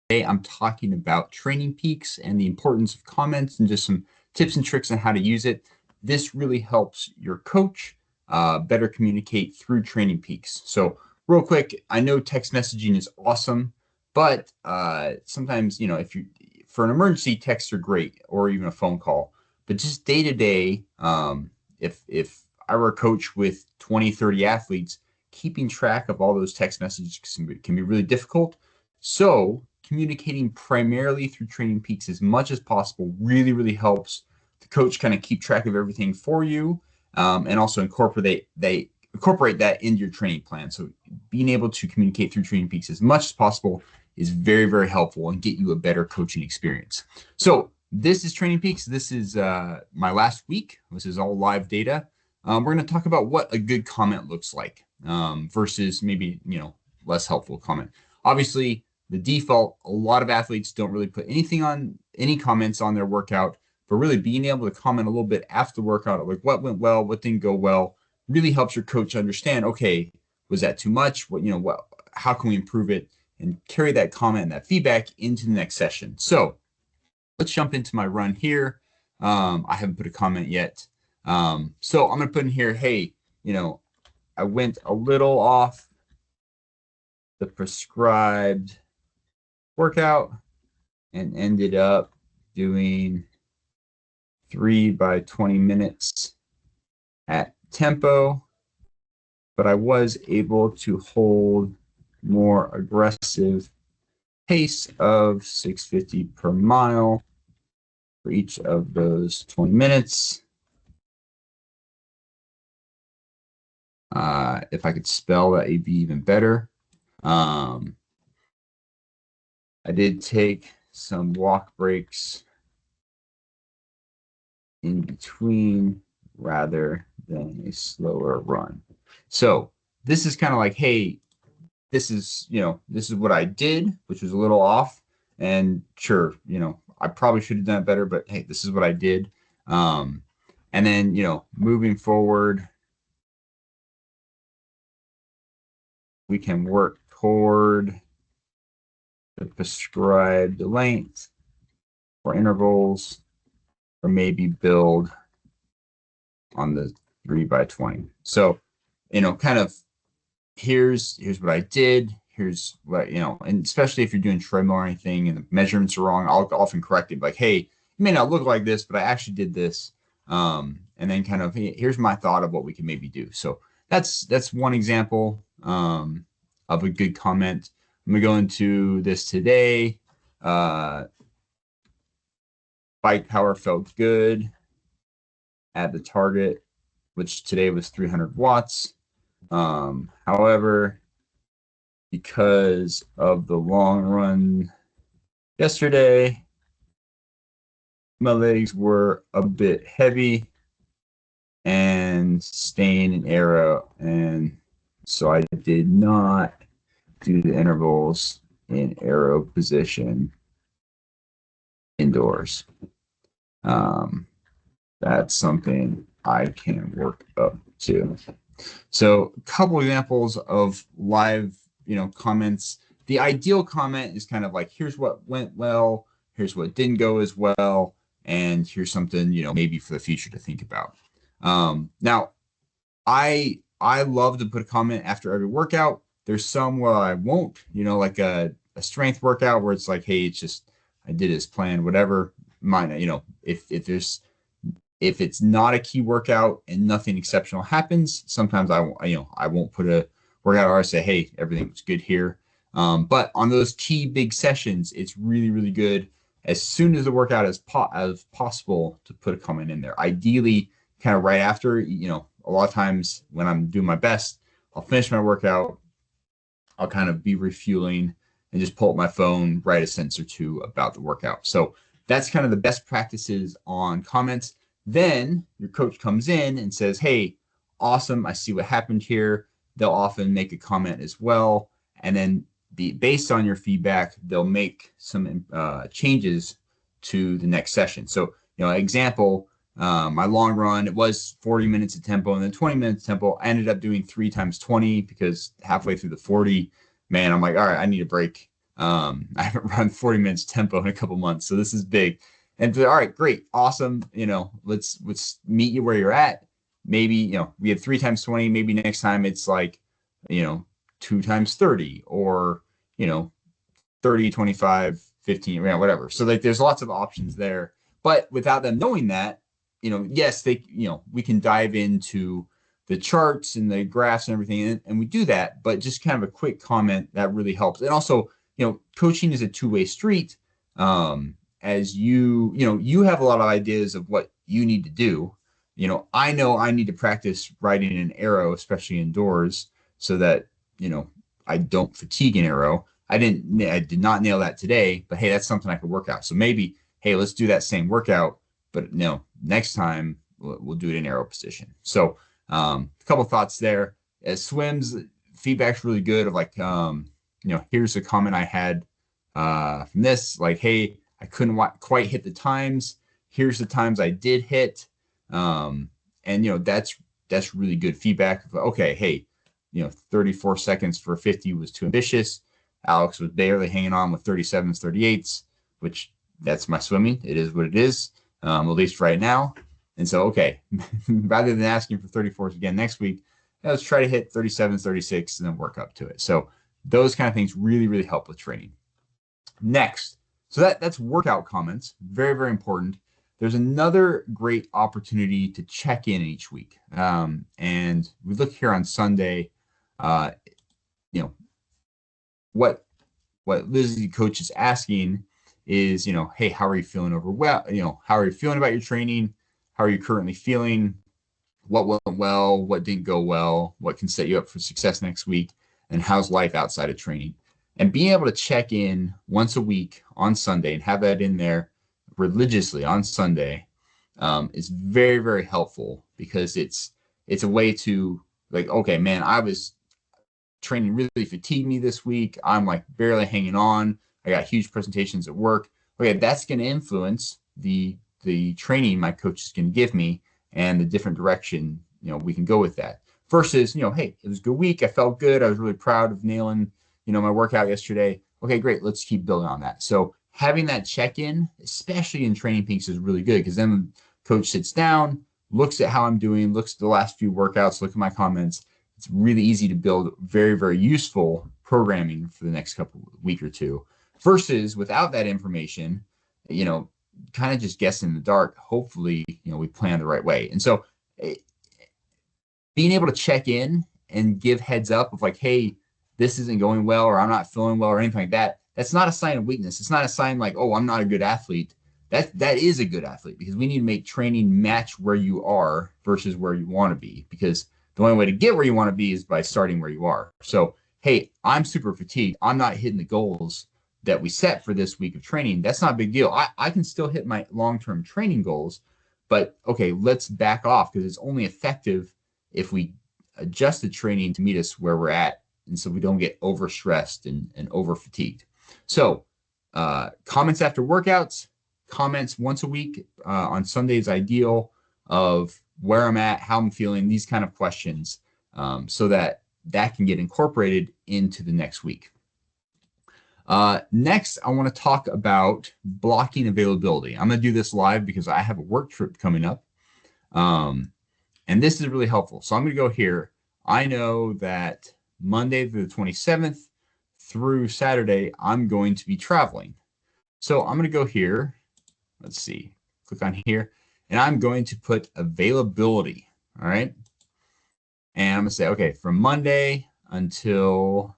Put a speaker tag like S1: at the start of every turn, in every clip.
S1: Today, I'm talking about TrainingPeaks and the importance of comments and just some tips and tricks on how to use it. This really helps your coach better communicate through TrainingPeaks. So real quick, I know text messaging is awesome, but sometimes, if you for an emergency, texts are great or even a phone call. But just day to day, if I were a coach with 20, 30 athletes, keeping track of all those text messages can be really difficult. So communicating primarily through TrainingPeaks as much as possible really, really helps the coach kind of keep track of everything for you, and also incorporate that into your training plan. So being able to communicate through TrainingPeaks as much as possible is very, very helpful and get you a better coaching experience. So this is TrainingPeaks. This is my last week. This is all live data. We're going to talk about what a good comment looks like versus maybe, less helpful comment. Obviously, the default, a lot of athletes don't really put any comments on their workout, but really being able to comment a little bit after the workout, like what went well, what didn't go well, really helps your coach understand, okay, was that too much? How can we improve it, and carry that comment and that feedback into the next session. So let's jump into my run here. I haven't put a comment yet. So I'm going to put in here, hey, I went a little off the prescribed workout and ended up doing 3 by 20 minutes at tempo, but I was able to hold more aggressive pace of 650 per mile for each of those 20 minutes. If I could spell that, it'd be even better. I did take some walk breaks in between rather than a slower run. So this is kind of like, hey, this is what I did, which was a little off. And sure, I probably should have done it better, but hey, this is what I did. And then, moving forward, we can work toward the prescribed length or intervals, or maybe build on the 3 by 20. So, kind of here's what I did. Here's what, and especially if you're doing treadmill or anything and the measurements are wrong, I'll often correct it. Like, hey, it may not look like this, but I actually did this. And then kind of, hey, here's my thought of what we can maybe do. So that's one example of a good comment. I'm going to go into this today. Bike power felt good at the target, which today was 300 watts. However, because of the long run yesterday, my legs were a bit heavy and staying in aero, and so I did not do the intervals in aero position indoors. That's something I can work up to. So a couple examples of live, comments. The ideal comment is kind of like, here's what went well, here's what didn't go as well, and here's something, maybe for the future to think about. Now, I love to put a comment after every workout. There's some where I won't, like a strength workout where it's like, hey, it's just, I did as planned, whatever. Mine, if it's not a key workout and nothing exceptional happens, sometimes I won't put a workout or I say, hey, everything was good here. But on those key big sessions, it's really, really good as soon as the workout is possible to put a comment in there. Ideally, kind of right after, a lot of times when I'm doing my best, I'll finish my workout, I'll kind of be refueling and just pull up my phone, write a sentence or two about the workout. So that's kind of the best practices on comments. Then your coach comes in and says, hey, awesome, I see what happened here. They'll often make a comment as well. And then based on your feedback, they'll make some changes to the next session. So, example, my long run, it was 40 minutes of tempo and then 20 minutes tempo. I ended up doing 3 times 20 because halfway through the 40, man, I'm like, all right, I need a break. I haven't run 40 minutes tempo in a couple months, so this is big. And all right, great, awesome. Let's meet you where you're at. Maybe, we had 3 times 20. Maybe next time it's like, 2 times 30, or, you know, 30, 25, 15, whatever. So like there's lots of options there. But without them knowing that, yes, we can dive into the charts and the graphs and everything, and we do that, but just kind of a quick comment that really helps. And also, coaching is a two-way street. As you have a lot of ideas of what you need to do. I know I need to practice riding an arrow, especially indoors, so that, I don't fatigue an arrow. I did not nail that today, but hey, that's something I could work out. So maybe, hey, let's do that same workout, but no, next time we'll do it in arrow position. So a couple thoughts there. As swims, feedback's really good. Of like, here's a comment I had from this, like, hey, I couldn't quite hit the times. Here's the times I did hit. And that's really good feedback. Okay, hey, 34 seconds for 50 was too ambitious. Alex was barely hanging on with 37s, 38s, which that's my swimming. It is what it is, at least right now. And so, okay, rather than asking for 34s again next week, let's try to hit 37, 36 and then work up to it. So those kind of things really, really help with training. Next, so that's workout comments. Very, very important. There's another great opportunity to check in each week. And we look here on Sunday, what Lizzie coach is asking is, hey, how are you feeling how are you feeling about your training? How are you currently feeling? What went well? What didn't go well? What can set you up for success next week? And how's life outside of training? And being able to check in once a week on Sunday and have that in there religiously on Sunday is very, very helpful, because it's a way to, like, okay, man, I was training really fatigued me this week. I'm like barely hanging on. I got huge presentations at work. Okay, that's going to influence the training my coach is going to give me and the different direction we can go with that. Versus, hey, it was a good week. I felt good. I was really proud of nailing my workout yesterday. Okay, great. Let's keep building on that. So having that check-in, especially in TrainingPeaks, is really good, because then coach sits down, looks at how I'm doing, looks at the last few workouts, look at my comments. It's really easy to build very, very useful programming for the next week or two, versus without that information, kind of just guessing in the dark. Hopefully, we plan the right way. And so being able to check in and give heads up of like, hey, this isn't going well, or I'm not feeling well, or anything like that. That's not a sign of weakness. It's not a sign like, oh, I'm not a good athlete. That is a good athlete, because we need to make training match where you are versus where you want to be, because the only way to get where you want to be is by starting where you are. So, hey, I'm super fatigued. I'm not hitting the goals that we set for this week of training. That's not a big deal. I can still hit my long-term training goals, but okay, let's back off, because it's only effective if we adjust the training to meet us where we're at, and so we don't get overstressed and over fatigued. So comments after workouts, comments once a week on Sunday is ideal, of where I'm at, how I'm feeling, these kind of questions, so that can get incorporated into the next week. Next, I want to talk about blocking availability. I'm going to do this live because I have a work trip coming up. And this is really helpful. So I'm going to go here. I know that Monday through the 27th through Saturday, I'm going to be traveling. So I'm going to go here. Let's see, click on here, and I'm going to put availability. All right. And I'm going to say, okay, from Monday until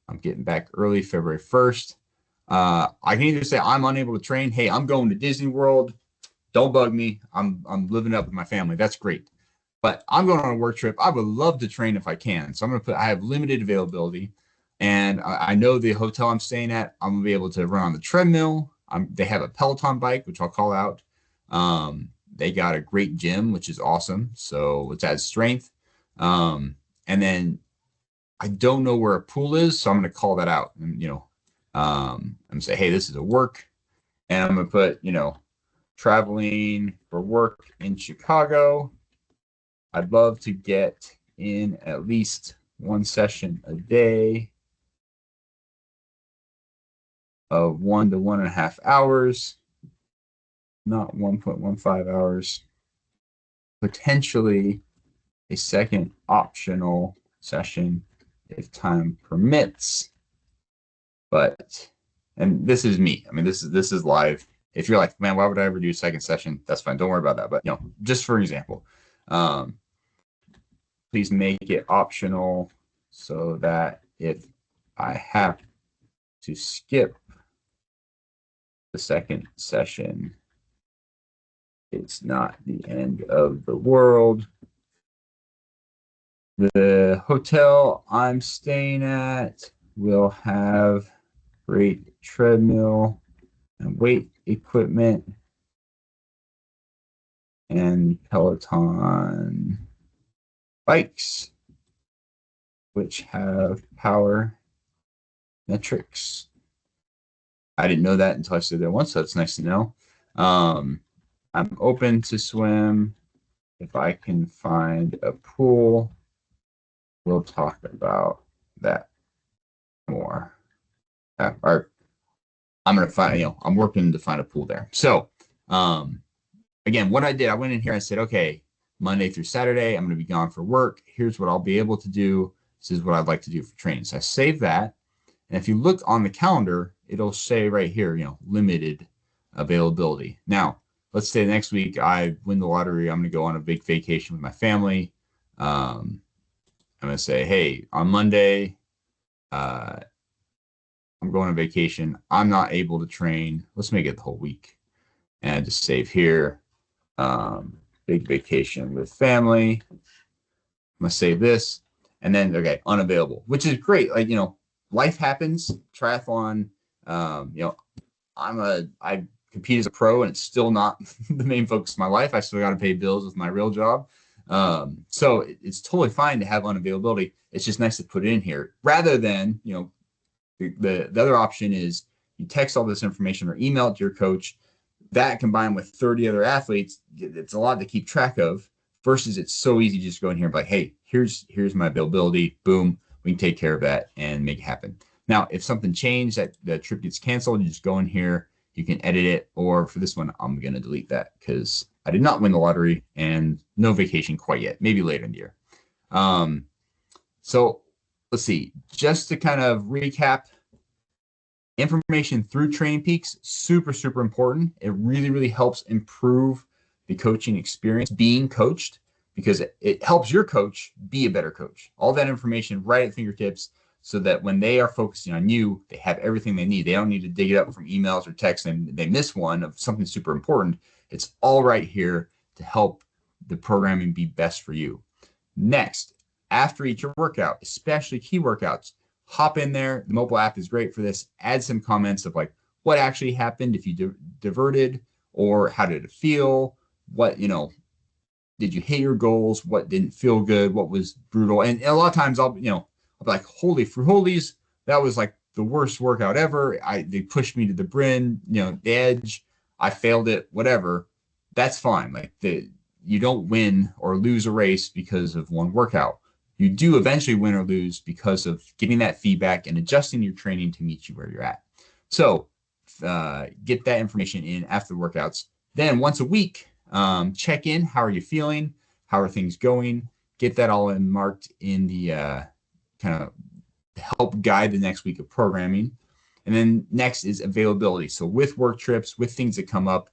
S1: I'm getting back early, February 1st, I can either say I'm unable to train. Hey, I'm going to Disney World. Don't bug me. I'm living up with my family. That's great. But I'm going on a work trip. I would love to train if I can. So I'm going to put, I have limited availability. And I know the hotel I'm staying at, I'm going to be able to run on the treadmill. They have a Peloton bike, which I'll call out. They got a great gym, which is awesome. So let's add strength. And then I don't know where a pool is, so I'm going to call that out. And, I'm going to say, hey, this is a work. And I'm going to put, traveling for work in Chicago. I'd love to get in at least one session a day. of 1 to 1.5 hours, not 1.15 hours, potentially a second optional session if time permits. But, and this is me. I mean, this is live. If you're like, man, why would I ever do a second session? That's fine. Don't worry about that. But, just for example, please make it optional so that if I have to skip the second session, it's not the end of the world. The hotel I'm staying at will have great treadmill and weight equipment and Peloton bikes, which have power metrics. I didn't know that until I stayed there once, so that's nice to know. I'm open to swim. If I can find a pool, we'll talk about that more. Or I'm gonna find, I'm working to find a pool there. So, again, what I did, I went in here and I said, okay, Monday through Saturday, I'm gonna be gone for work. Here's what I'll be able to do. This is what I'd like to do for training. So I save that. And if you look on the calendar, it'll say right here, limited availability. Now, let's say next week I win the lottery. I'm going to go on a big vacation with my family. I'm going to say, hey, on Monday, I'm going on vacation. I'm not able to train. Let's make it the whole week. And I just save here, big vacation with family. I'm going to save this. And then, okay, unavailable, which is great. Like, life happens. Triathlon, I compete as a pro, and it's still not the main focus of my life. I still got to pay bills with my real job. So it's totally fine to have unavailability. It's just nice to put it in here rather than, the other option is you text all this information or email it to your coach. That combined with 30 other athletes, it's a lot to keep track of versus it's so easy to just go in here and be like, hey, here's my availability. Boom. We can take care of that and make it happen. Now, if something changed, that the trip gets canceled, you just go in here, you can edit it. Or for this one, I'm going to delete that because I did not win the lottery and no vacation quite yet, maybe later in the year. So let's see, just to kind of recap, information through TrainingPeaks, super, super important. It really, really helps improve the coaching experience, being coached, because it helps your coach be a better coach. All that information right at fingertips so that when they are focusing on you, they have everything they need. They don't need to dig it up from emails or texts and they miss one of something super important. It's all right here to help the programming be best for you. Next, after each workout, especially key workouts, hop in there. The mobile app is great for this. Add some comments of like what actually happened if you diverted, or how did it feel? What, did you hit your goals? What didn't feel good? What was brutal? And a lot of times I'll be like, holy friholies, that was like the worst workout ever. They pushed me to the brim, the edge. I failed it, whatever. That's fine. Like you don't win or lose a race because of one workout. You do eventually win or lose because of getting that feedback and adjusting your training to meet you where you're at. So get that information in after the workouts. Then once a week, check in. How are you feeling? How are things going? Get that all in marked in the kind of help guide the next week of programming. And then next is availability. So with work trips, with things that come up,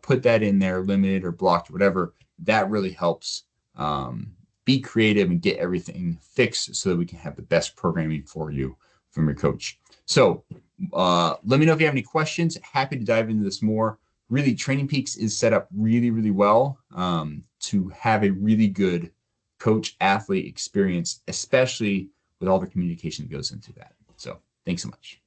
S1: put that in there, limited or blocked, or whatever. That really helps be creative and get everything fixed so that we can have the best programming for you from your coach. So let me know if you have any questions. Happy to dive into this more. Really, TrainingPeaks is set up really, really well to have a really good coach-athlete experience, especially with all the communication that goes into that. So thanks so much.